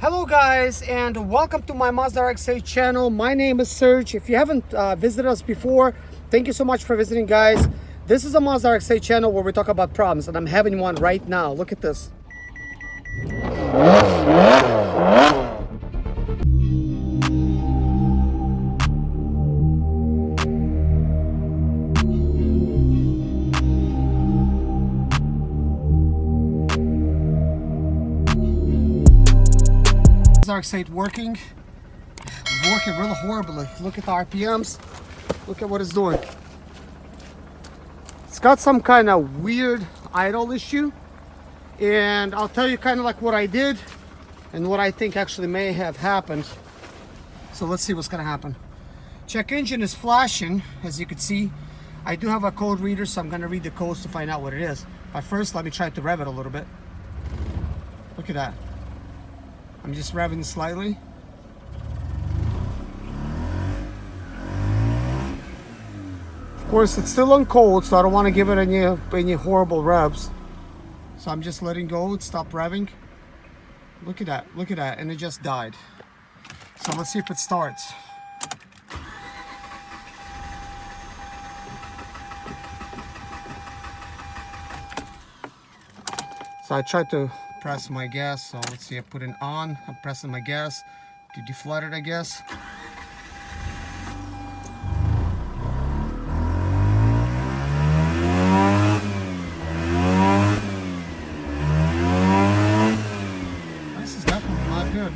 Hello guys, and welcome to my Mazda RX-8 channel. My name is Serge. If you haven't visited us before, thank you so much for visiting, guys. This is a Mazda RX-8 channel where we talk about problems, and I'm having one right now. Look at this. RX-8 working really horribly. Look at the RPMs. Look at what it's doing. It's got some kind of weird idle issue, and I'll tell you kind of like what I did and what I think actually may have happened. So let's see what's gonna happen. Check engine is flashing, as you can see. I do have a code reader, so I'm gonna read the codes to find out what it is. But first, let me try to rev it a little bit. Look at that. I'm just revving slightly. Of course, it's still on cold, so I don't want to give it any horrible revs. So I'm just letting go. It stopped revving. Look at that, and it just died. So let's see if it starts. So I tried to press my gas, so let's see, I put it on. I'm pressing my gas to deflood it, I guess. This is definitely not good.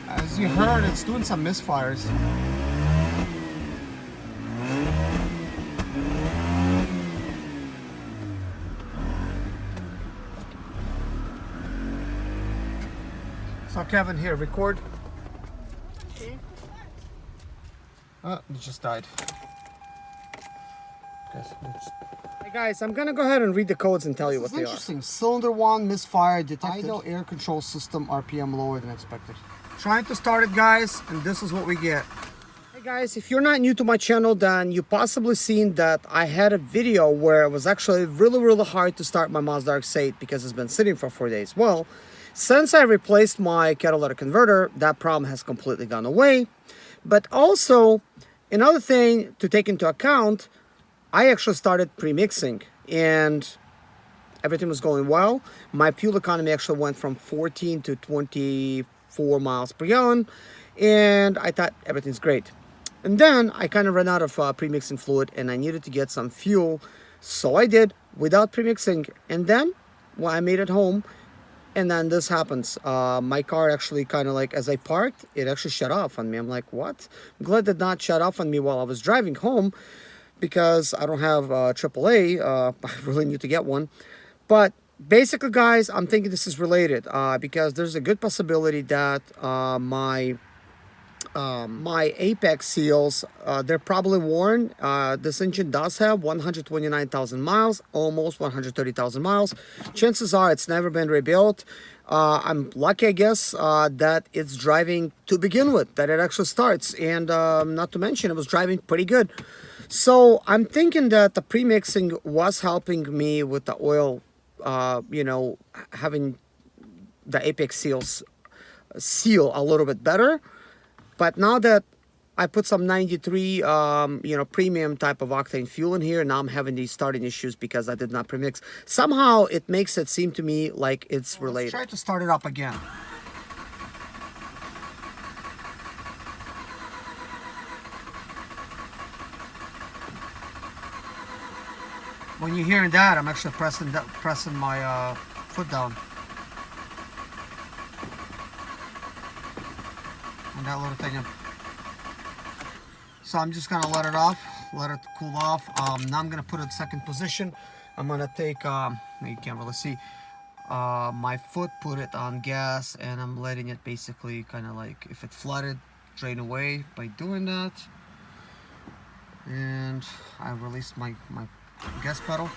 As you heard, it's doing some misfires. So Kevin, here, record. Okay. Oh, it just died. Hey guys, I'm gonna go ahead and read the codes and tell you what they are. Interesting. Cylinder 1 misfire detected. Idle air control system RPM lower than expected. Trying to start it, guys, and this is what we get. Hey guys, if you're not new to my channel, then you possibly seen that I had a video where it was actually really hard to start my Mazda RX-8 because it's been sitting for 4 days. Well, since I replaced my catalytic converter, that problem has completely gone away. But also, another thing to take into account, I actually started pre-mixing and everything was going well. My fuel economy actually went from 14 to 24 miles per gallon, and I thought everything's great. And then I kind of ran out of pre-mixing fluid and I needed to get some fuel. So I did without pre-mixing. And then, well, I made it home. And then this happens. My car actually kind of like, as I parked, it actually shut off on me. I'm like, what? I'm glad it did not shut off on me while I was driving home because I don't have AAA. I really need to get one. But basically, guys, I'm thinking this is related because there's a good possibility that my apex seals, they're probably worn. This engine does have 129,000 miles, almost 130,000 miles. Chances are it's never been rebuilt. I'm lucky, I guess, that it's driving to begin with, that it actually starts. And not to mention, it was driving pretty good. So I'm thinking that the pre-mixing was helping me with the oil, you know, having the apex seals seal a little bit better. But now that I put some 93, you know, premium type of octane fuel in here, now I'm having these starting issues because I did not premix. Somehow it makes it seem to me like it's related. Let's try to start it up again. When you're hearing that, I'm actually pressing my foot down. That little thing. So I'm just gonna let it off, let it cool off. Now I'm gonna put it in second position. I'm gonna take, you can't really see, my foot, put it on gas, and I'm letting it basically kind of like, if it flooded, drain away by doing that. And I released my gas pedal.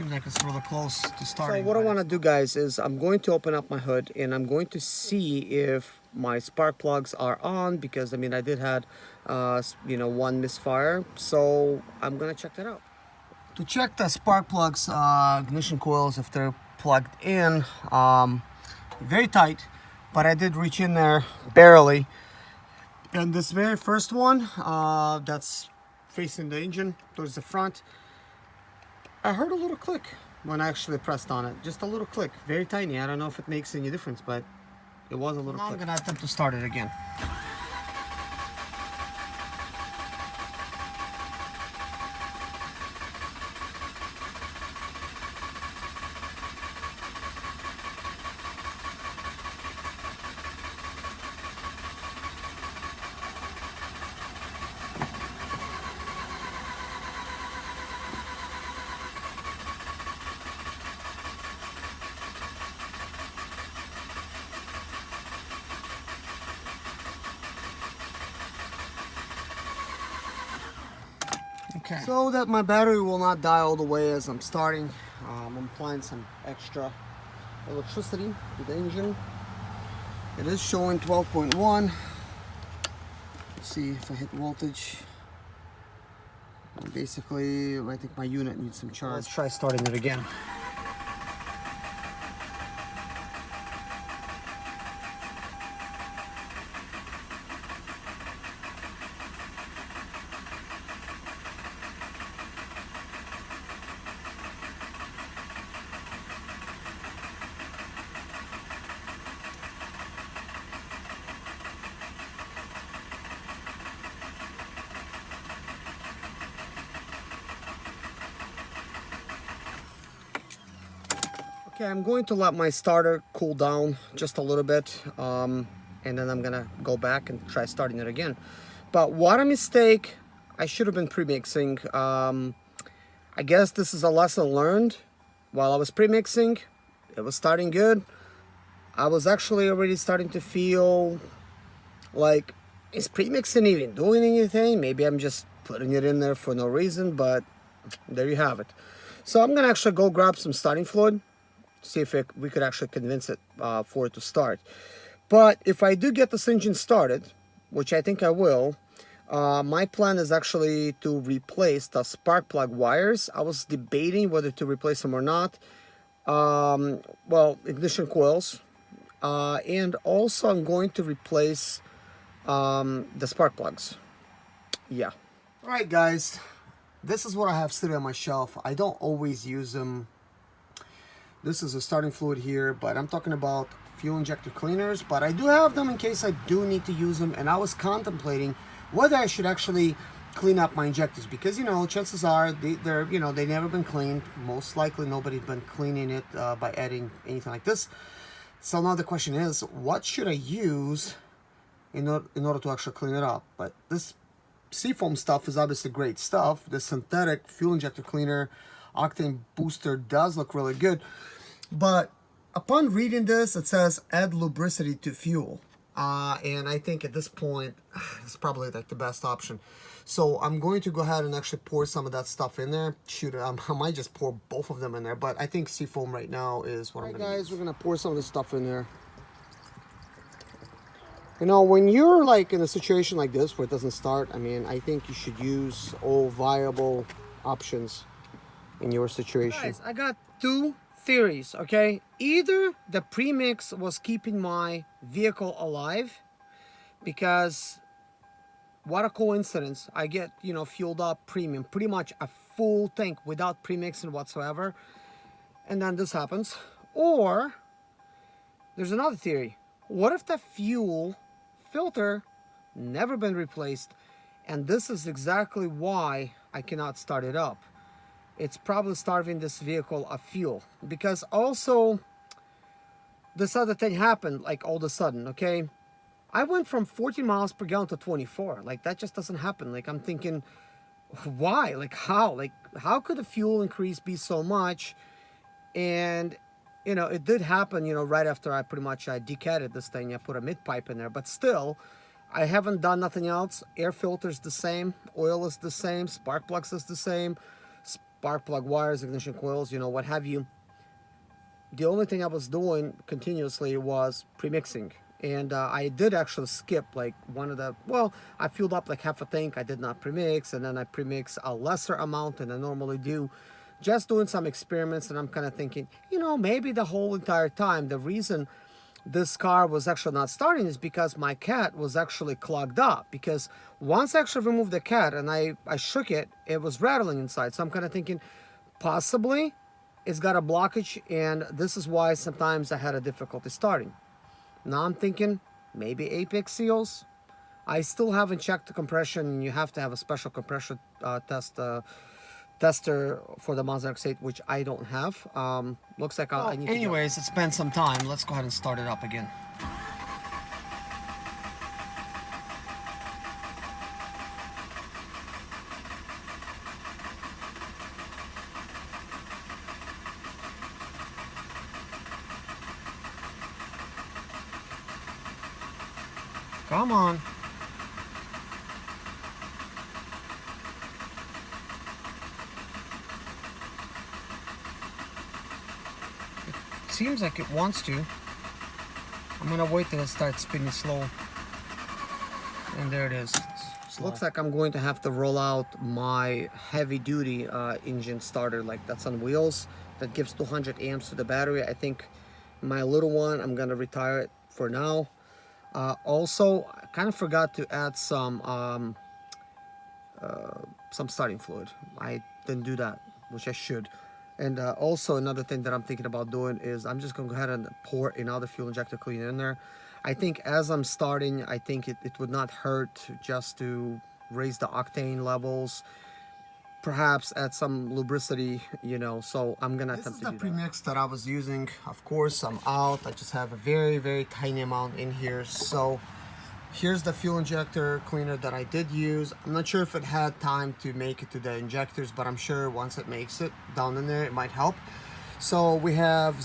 Seems like it's really close to starting. So what I want to do, guys, is I'm going to open up my hood and I'm going to see if my spark plugs are on, because I mean I did had you know, one misfire, so I'm gonna check that out. To check the spark plugs, ignition coils, if they're plugged in, very tight, but I did reach in there barely. And this very first one, that's facing the engine towards the front, I heard a little click when I actually pressed on it. Just a little click, very tiny. I don't know if it makes any difference, but it was a little click. I'm gonna attempt to start it again. Okay. So that my battery will not die all the way as I'm starting, I'm applying some extra electricity to the engine. It is showing 12.1. Let's see if I hit voltage. And basically, I think my unit needs some charge. Let's try starting it again. Okay, I'm going to let my starter cool down just a little bit, and then I'm gonna go back and try starting it again. But what a mistake! I should have been pre-mixing. I guess this is a lesson learned. While I was pre-mixing, it was starting good. I was actually already starting to feel like, is pre-mixing even doing anything? Maybe I'm just putting it in there for no reason, but there you have it. So I'm gonna actually go grab some starting fluid, see if we could actually convince it for it to start. But if I do get this engine started, which I think I will, my plan is actually to replace the spark plug wires. I was debating whether to replace them or not. Well, ignition coils, and also I'm going to replace the spark plugs. Yeah. All right, guys, this is what I have sitting on my shelf. I don't always use them. This is a starting fluid here, but I'm talking about fuel injector cleaners. But I do have them in case I do need to use them. And I was contemplating whether I should actually clean up my injectors, because, you know, chances are they're you know, they've never been cleaned. Most likely nobody's been cleaning it by adding anything like this. So now the question is, what should I use in order to actually clean it up? But this seafoam stuff is obviously great stuff. The synthetic fuel injector cleaner octane booster does look really good, but upon reading this, it says add lubricity to fuel, and I think at this point it's probably like the best option. So I'm going to go ahead and actually pour some of that stuff in there. Shoot, I might just pour both of them in there, but I think seafoam right now is what I'm gonna use. We're gonna pour some of this stuff in there. You know, when you're like in a situation like this where it doesn't start, I mean, I think you should use all viable options in your situation. Guys, I got two theories, okay? Either the premix was keeping my vehicle alive, because what a coincidence, I get, you know, fueled up premium, pretty much a full tank without premixing whatsoever, and then this happens. Or there's another theory. What if the fuel filter never been replaced, and this is exactly why I cannot start it up? It's probably starving this vehicle of fuel, because also this other thing happened like all of a sudden, okay? I went from 14 miles per gallon to 24. Like, that just doesn't happen. Like, I'm thinking, why? Like, how? Like, how could the fuel increase be so much? And, you know, it did happen, you know, right after I pretty much decatted this thing. I put a mid pipe in there, but still, I haven't done nothing else. Air filter's the same, oil is the same, spark plugs is the same, spark plug wires, ignition coils, you know, what have you. The only thing I was doing continuously was premixing. And I did actually skip like one of the, well, I filled up like half a tank. I did not premix, and then I premix a lesser amount than I normally do. Just doing some experiments, and I'm kind of thinking, you know, maybe the whole entire time, the reason this car was actually not starting is because my cat was actually clogged up. Because once I actually removed the cat and I shook it, it was rattling inside. So I'm kind of thinking, possibly it's got a blockage, and this is why sometimes I had a difficulty starting. Now I'm thinking maybe apex seals. I still haven't checked the compression. You have to have a special compression tester for the Mazda RX-8, which I don't have. Looks like I need anyways, it's been some time. Let's go ahead and start it up again. Come on. It seems like it wants to. I'm gonna wait till it starts spinning slow. And there it is. Looks like I'm going to have to roll out my heavy duty engine starter, like that's on wheels, that gives 200 amps to the battery. I think my little one, I'm gonna retire it for now. Also, I kind of forgot to add some starting fluid. I didn't do that, which I should. And also another thing that I'm thinking about doing is I'm just going to go ahead and pour another fuel injector cleaner in there. I think as I'm starting, I think it would not hurt just to raise the octane levels, perhaps add some lubricity, you know. So I'm gonna attempt to do that. This is the premix that I was using. Of course, I'm out. I just have a very, very tiny amount in here. So here's the fuel injector cleaner that I did use. I'm not sure if it had time to make it to the injectors, but I'm sure once it makes it down in there, it might help. So we have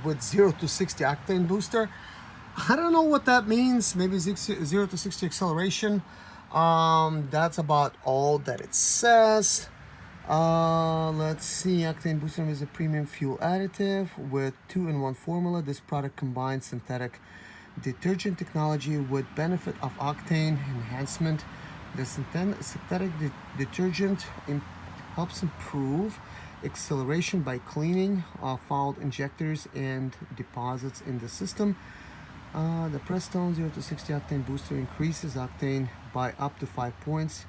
with 0 to 60 octane booster. I don't know what that means. Maybe 0 to 60 acceleration. That's about all that it says. Let's see. Octane booster is a premium fuel additive with 2-in-1 formula. This product combines synthetic detergent technology with benefit of octane enhancement. The synthetic detergent helps improve acceleration by cleaning fouled injectors and deposits in the system. The Prestone 0 to 60 octane booster increases octane by up to 5 points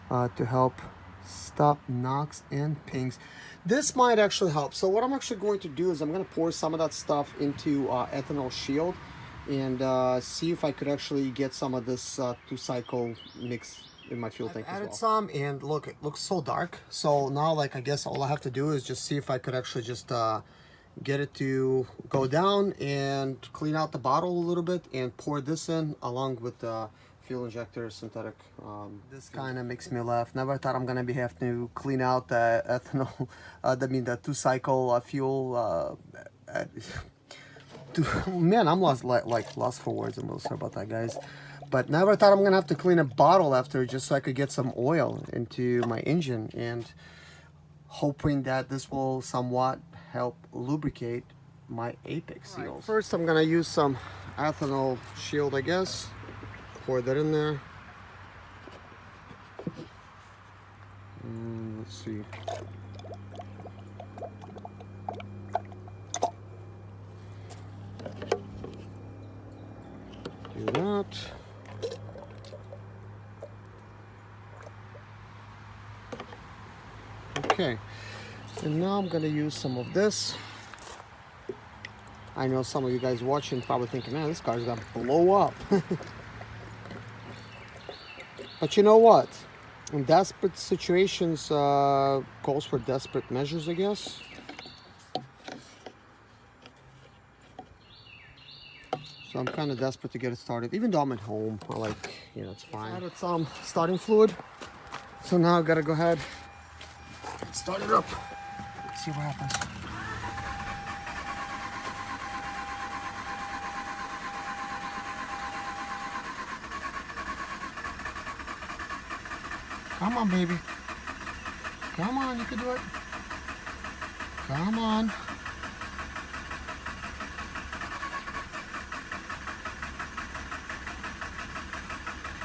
to help stop knocks and pings. This might actually help. So what I'm actually going to do is I'm going to pour some of that stuff into ethanol shield and see if I could actually get some of this 2-cycle mix in my fuel tank as well. Added some, and look, it looks so dark. So now, like, I guess all I have to do is just see if I could actually just get it to go down and clean out the bottle a little bit and pour this in along with the fuel injector synthetic. This kind of makes me laugh. Never thought I'm gonna have to clean out the ethanol, the 2-cycle fuel. Man, I'm lost for words. I'm really sorry about that, guys. But never thought I'm gonna have to clean a bottle after, just so I could get some oil into my engine, and hoping that this will somewhat help lubricate my apex seals. Right, first I'm gonna use some ethanol shield, I guess. Pour that in there. Let's see. Do that. Okay, and now I'm gonna use some of this. I know some of you guys watching probably thinking, man, this car's gonna blow up. But you know what? In desperate situations, calls for desperate measures, I guess. So I'm kind of desperate to get it started, even though I'm at home. I like, you know, it's fine. I added some starting fluid. So now I've got to go ahead and start it up. See what happens. Come on, baby. Come on, you can do it. Come on.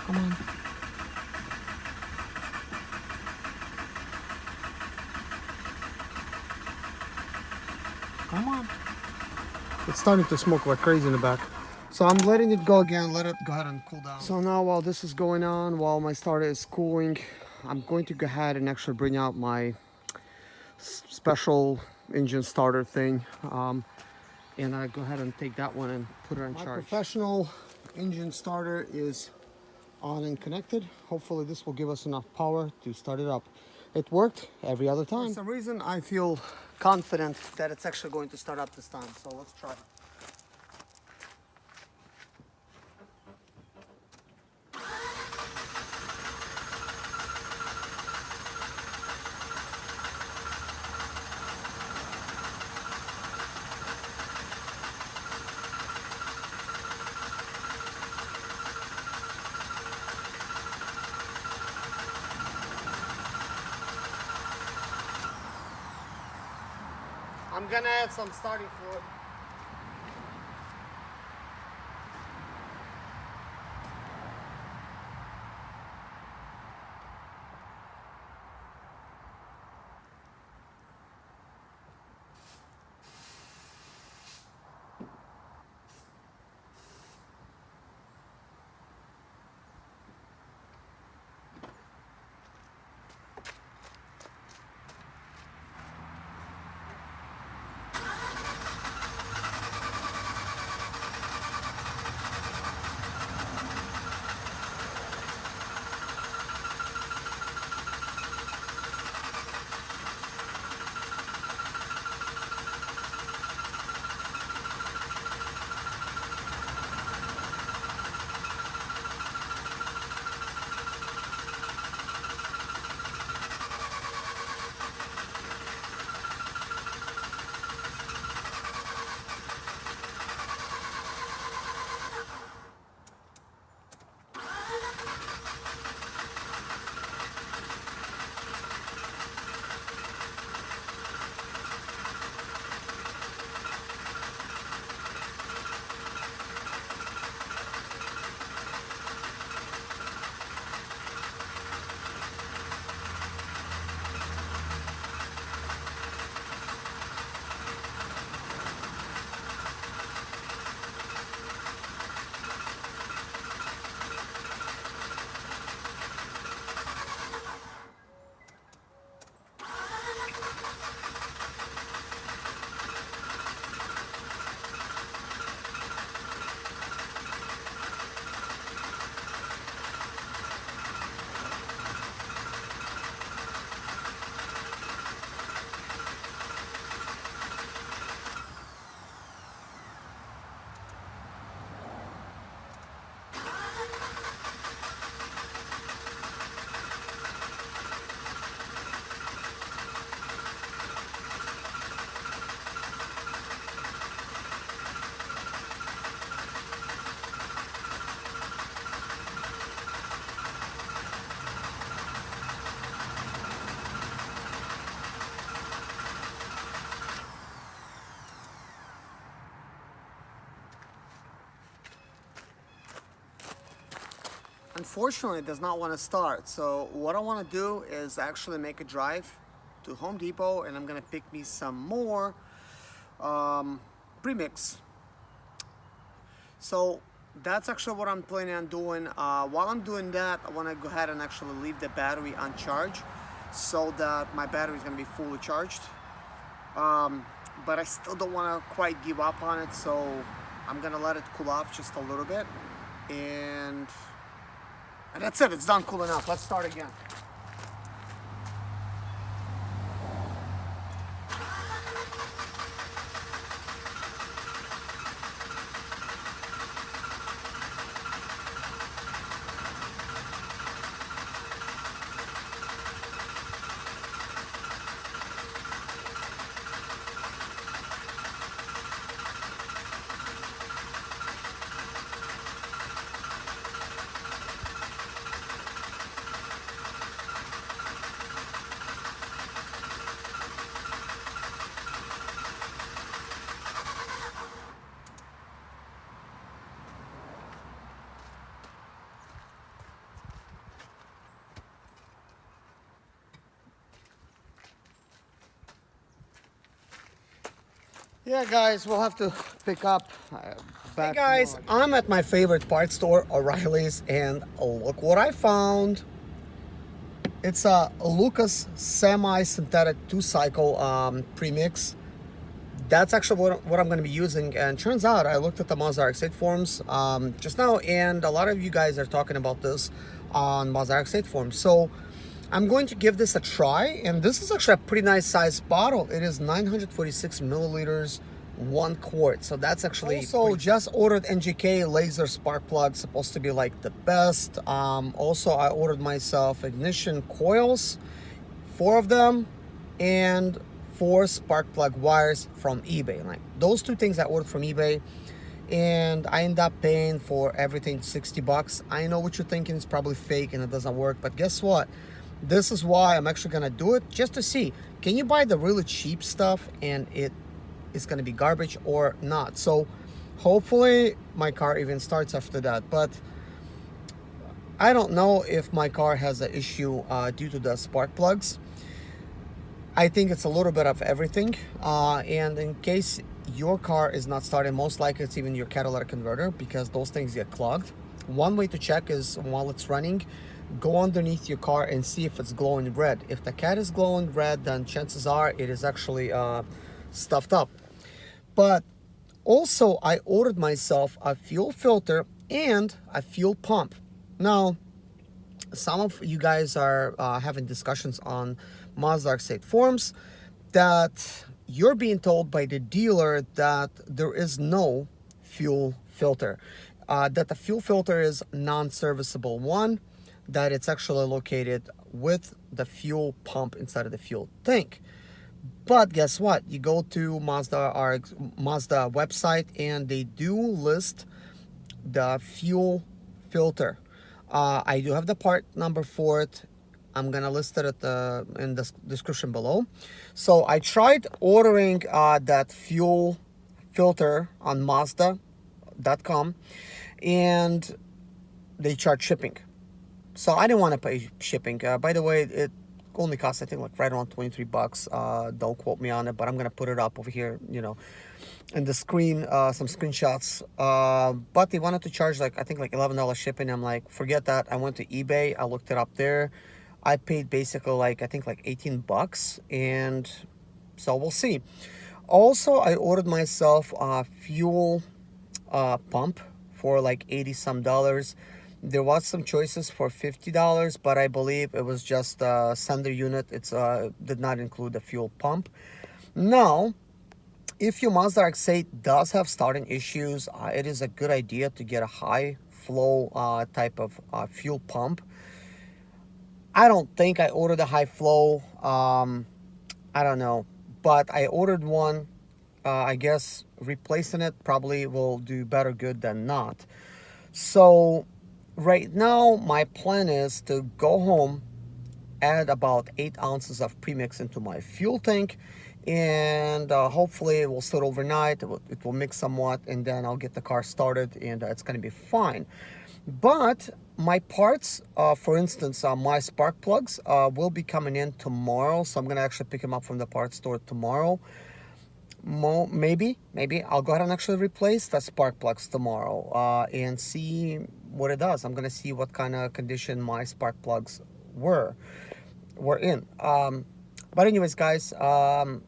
Come on. Come on. It's starting to smoke like crazy in the back. So I'm letting it go again, let it go ahead and cool down. So now while this is going on, while my starter is cooling, I'm going to go ahead and actually bring out my special engine starter thing. And I go ahead and take that one and put it on charge. My professional engine starter is on and connected. Hopefully this will give us enough power to start it up. It worked every other time. For some reason I feel confident that it's actually going to start up this time. So let's try it. I'm gonna add some starting fluid. Unfortunately, it does not want to start. So what I want to do is actually make a drive to Home Depot, and I'm gonna pick me some more premix. So that's actually what I'm planning on doing. While I'm doing that, I want to go ahead and actually leave the battery on charge so that my battery is gonna be fully charged. But I still don't want to quite give up on it, so I'm gonna let it cool off just a little bit, and that's it. It's done cooling off. Let's start again. Yeah, guys, we'll have to pick up back. Hey guys, I'm at my favorite parts store, O'Reilly's, and look what I found. It's a Lucas semi-synthetic 2-cycle premix. That's actually what I'm going to be using. And turns out I looked at the Mazda RX-8 forums just now, and a lot of you guys are talking about this on Mazda RX-8 forums. So I'm going to give this a try, and this is actually a pretty nice size bottle. It is 946 milliliters, 1 quart. So that's actually also just ordered NGK laser spark plug, supposed to be like the best. Also, I ordered myself Ignition Coils, 4 of them, and 4 spark plug wires from eBay. Like those 2 things I ordered from eBay, and I end up paying for everything 60 bucks. I know what you're thinking, it's probably fake and it doesn't work, but guess what? This is why I'm actually gonna do it, just to see, can you buy the really cheap stuff and it is gonna be garbage or not? So hopefully my car even starts after that, but I don't know if my car has an issue due to the spark plugs. I think it's a little bit of everything, and in case your car is not starting, most likely it's even your catalytic converter, because those things get clogged. One way to check is, while it's running, go underneath your car and see if it's glowing red. If the cat is glowing red, then chances are it is actually stuffed up. But also, I ordered myself a fuel filter and a fuel pump. Now, some of you guys are having discussions on Mazda RX-8 forums that you're being told by the dealer that there is no fuel filter, that the fuel filter is non-serviceable. One, that it's actually located with the fuel pump inside of the fuel tank. But guess what? You go to Mazda website, and they do list the fuel filter. I do have the part number for it. I'm gonna list it in the description below. So I tried ordering that fuel filter on Mazda.com, and they charge shipping. So I didn't want to pay shipping. By the way, it only costs, I think, like right around 23 bucks. Don't quote me on it, but I'm gonna put it up over here, you know, in the screen, some screenshots. But they wanted to charge, like, I think like $11 shipping. I'm like, forget that. I went to eBay, I looked it up there. I paid basically like, I think like 18 bucks, and so we'll see. Also, I ordered myself a fuel pump for like 80 some dollars. There was some choices for $50, but I believe it was just a sender unit. It's did not include the fuel pump. Now, if your Mazda RX-8 does have starting issues, it is a good idea to get a high flow type of fuel pump. I don't think I ordered a high flow. I don't know, but I ordered one. I guess replacing it probably will do better good than not. So right now, my plan is to go home, add about 8 ounces of premix into my fuel tank, and hopefully it will sit overnight. It will mix somewhat, and then I'll get the car started, and it's going to be fine. But my parts, for instance, my spark plugs will be coming in tomorrow, so I'm going to actually pick them up from the parts store tomorrow. Maybe I'll go ahead and actually replace the spark plugs tomorrow and see what it does. I'm gonna see what kind of condition my spark plugs were in. But anyways, guys, I'm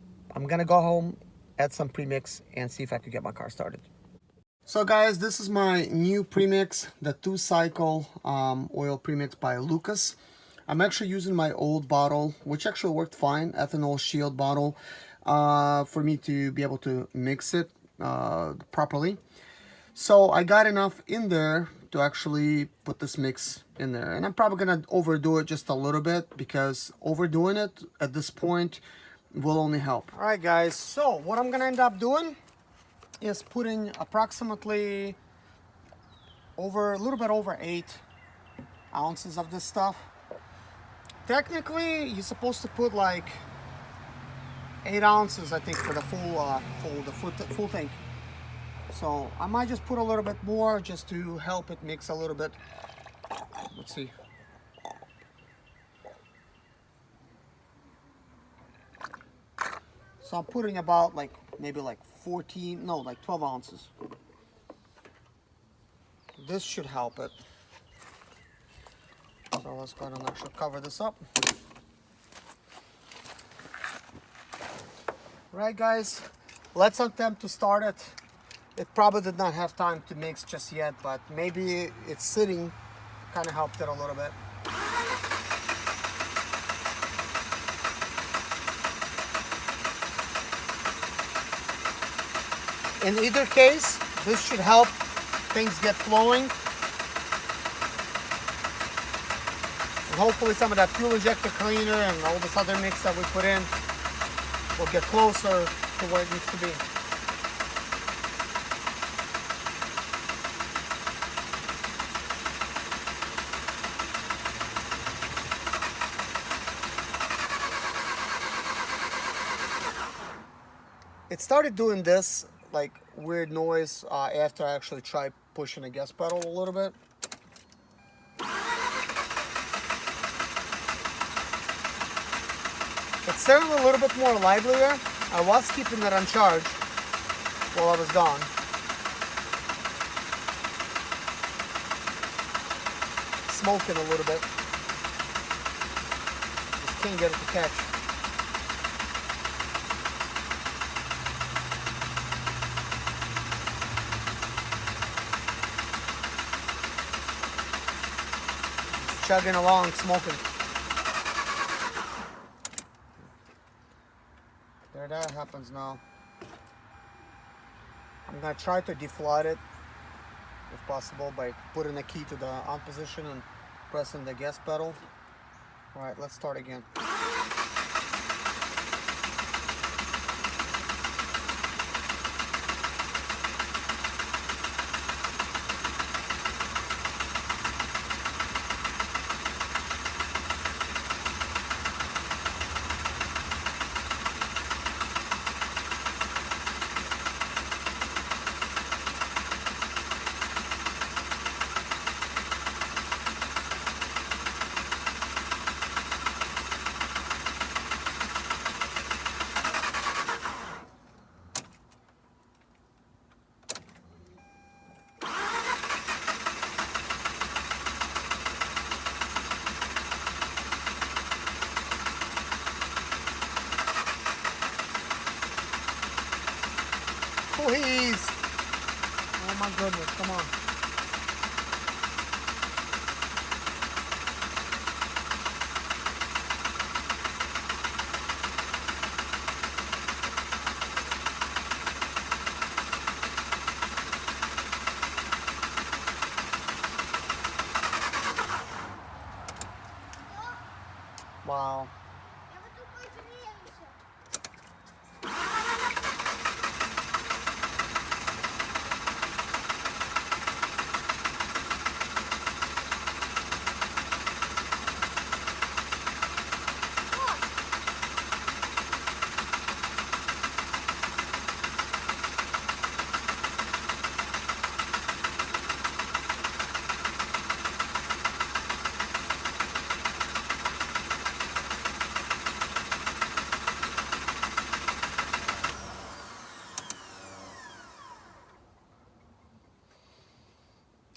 gonna go home, add some premix, and see if I could get my car started. So guys, this is my new premix, the 2-cycle oil premix by Lucas. I'm actually using my old bottle, which actually worked fine, ethanol shield bottle, for me to be able to mix it properly. So I got enough in there to actually put this mix in there, and I'm probably gonna overdo it just a little bit, because overdoing it at this point will only help. All right guys, so what I'm gonna end up doing is putting approximately a little bit over 8 ounces of this stuff. Technically you're supposed to put like 8 ounces, I think, for the full tank. So I might just put a little bit more just to help it mix a little bit. Let's see. So I'm putting about maybe like 14, no, like 12 ounces. This should help it. So let's go ahead and actually cover this up. Right, guys, let's attempt to start it. It probably did not have time to mix just yet, but maybe it's sitting kind of helped it a little bit. In either case, this should help things get flowing. And hopefully some of that fuel injector cleaner and all this other mix that we put in will get closer to where it needs to be. It started doing this like weird noise after I actually tried pushing the gas pedal a little bit. It's starting a little bit more livelier. I was keeping it on charge while I was gone. Smoking a little bit. Just can't get it to catch. Chugging along, smoking. There, that happens now. I'm gonna try to deflood it, if possible, by putting the key to the on position and pressing the gas pedal. All right, let's start again. Please! Oh my goodness, come on. Wow.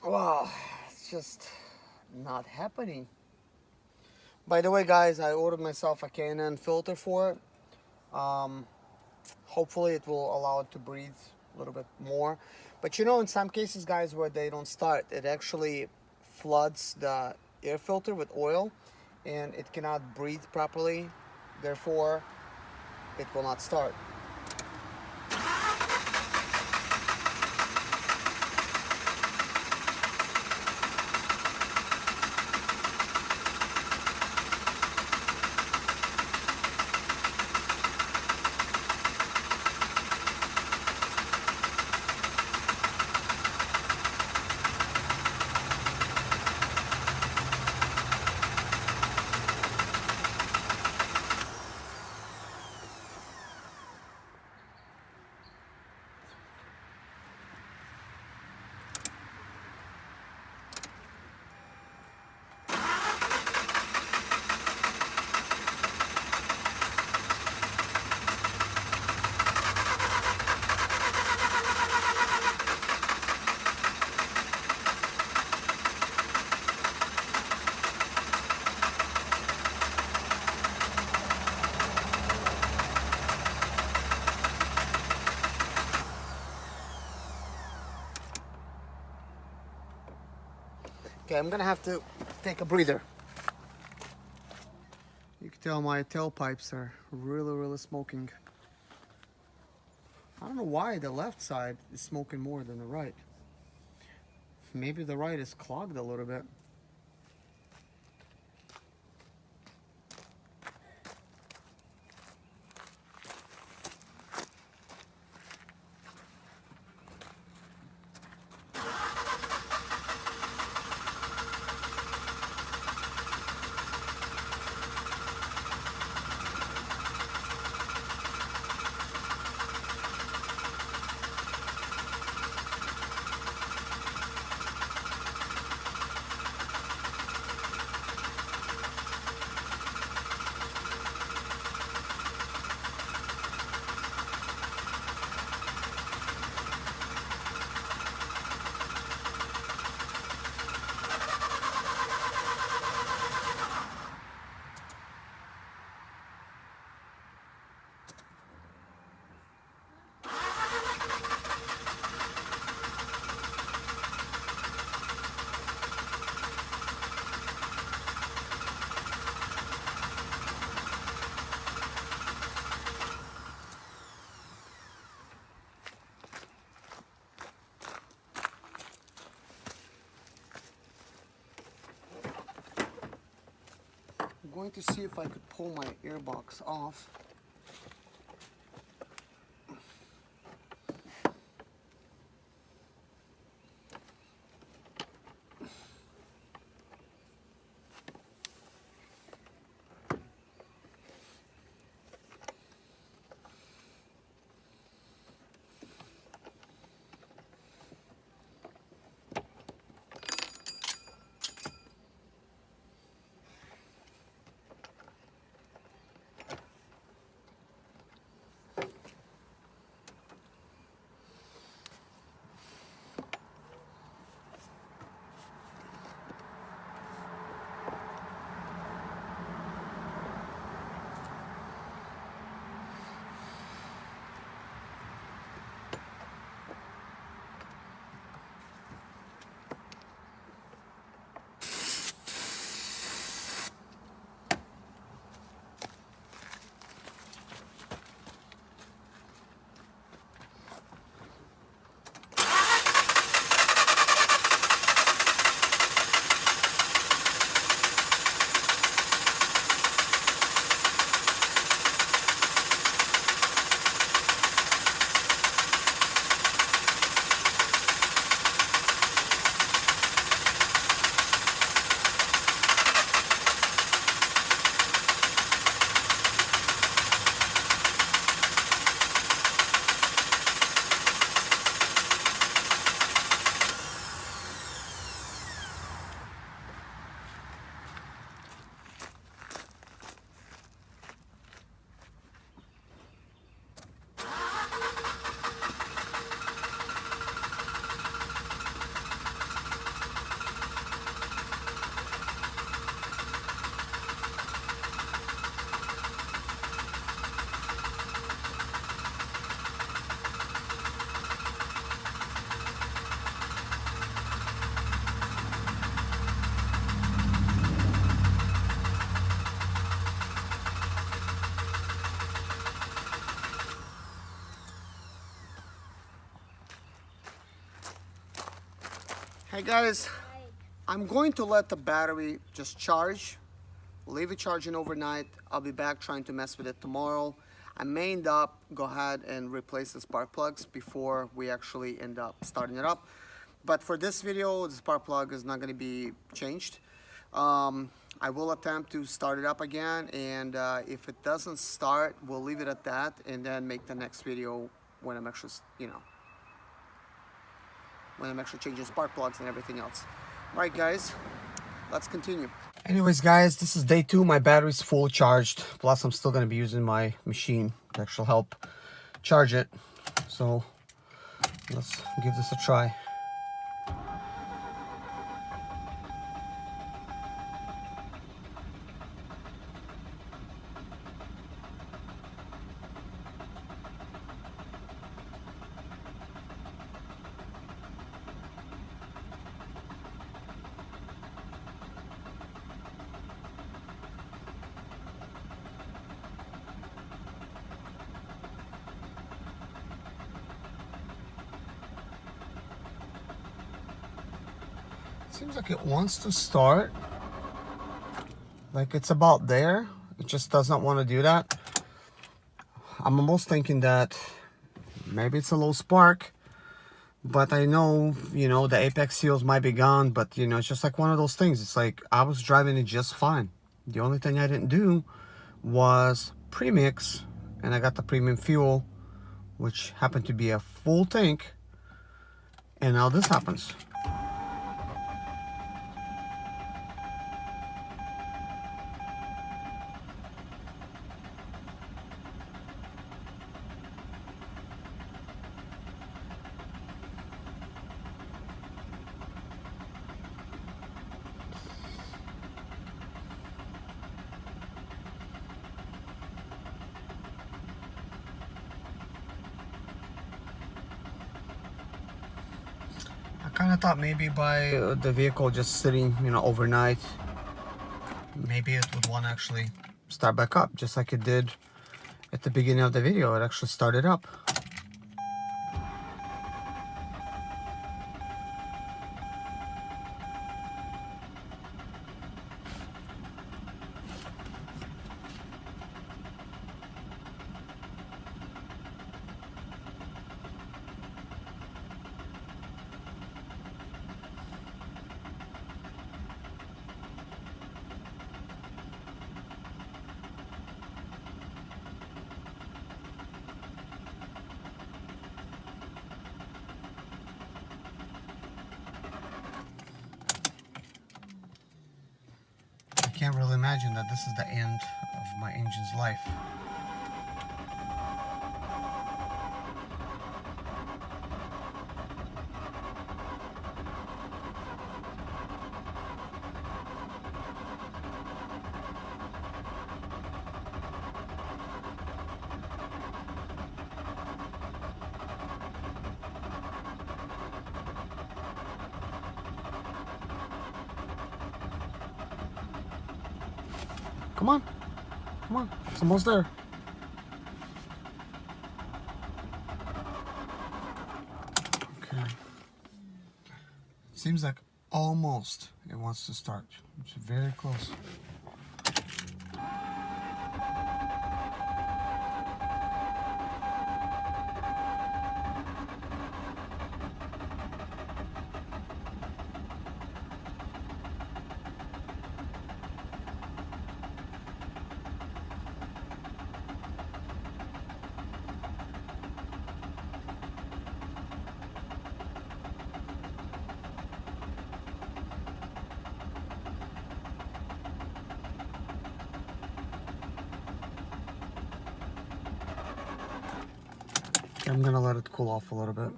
Wow, it's just not happening. By the way, guys, I ordered myself a K&N filter for it. Hopefully it will allow it to breathe a little bit more. But you know, in some cases, guys, where they don't start, it actually floods the air filter with oil and it cannot breathe properly. Therefore, it will not start. Okay, I'm gonna have to take a breather. You can tell my tailpipes are really smoking. I don't know why the left side is smoking more than the right. Maybe the right is clogged a little bit. I'm going to see if I could pull my airbox off. Hey guys, I'm going to let the battery just charge, leave it charging overnight. I'll be back trying to mess with it tomorrow. I may end up go ahead and replace the spark plugs before we actually end up starting it up. But for this video, the spark plug is not going to be changed. I will attempt to start it up again, and if it doesn't start, we'll leave it at that and then make the next video when I'm actually, when I'm actually changing spark plugs and everything else. All right, guys, let's continue. Anyways, guys, this is day 2. My battery's fully charged. Plus, I'm still going to be using my machine to actually help charge it. So let's give this a try. Seems like it wants to start. Like it's about there. It just does not want to do that. I'm almost thinking that maybe it's a low spark. But I know, you know, the apex seals might be gone. But, you know, it's just like one of those things. It's like I was driving it just fine. The only thing I didn't do was premix. And I got the premium fuel, which happened to be a full tank. And now this happens. I kind of thought maybe by the vehicle just sitting, you know, overnight, maybe it would want to actually start back up, just like it did at the beginning of the video. It actually started up. I can't really imagine that this is the end of my engine's life. Come on, come on, it's almost there. Okay. Seems like almost it wants to start. It's very close. I'm gonna let it cool off a little bit.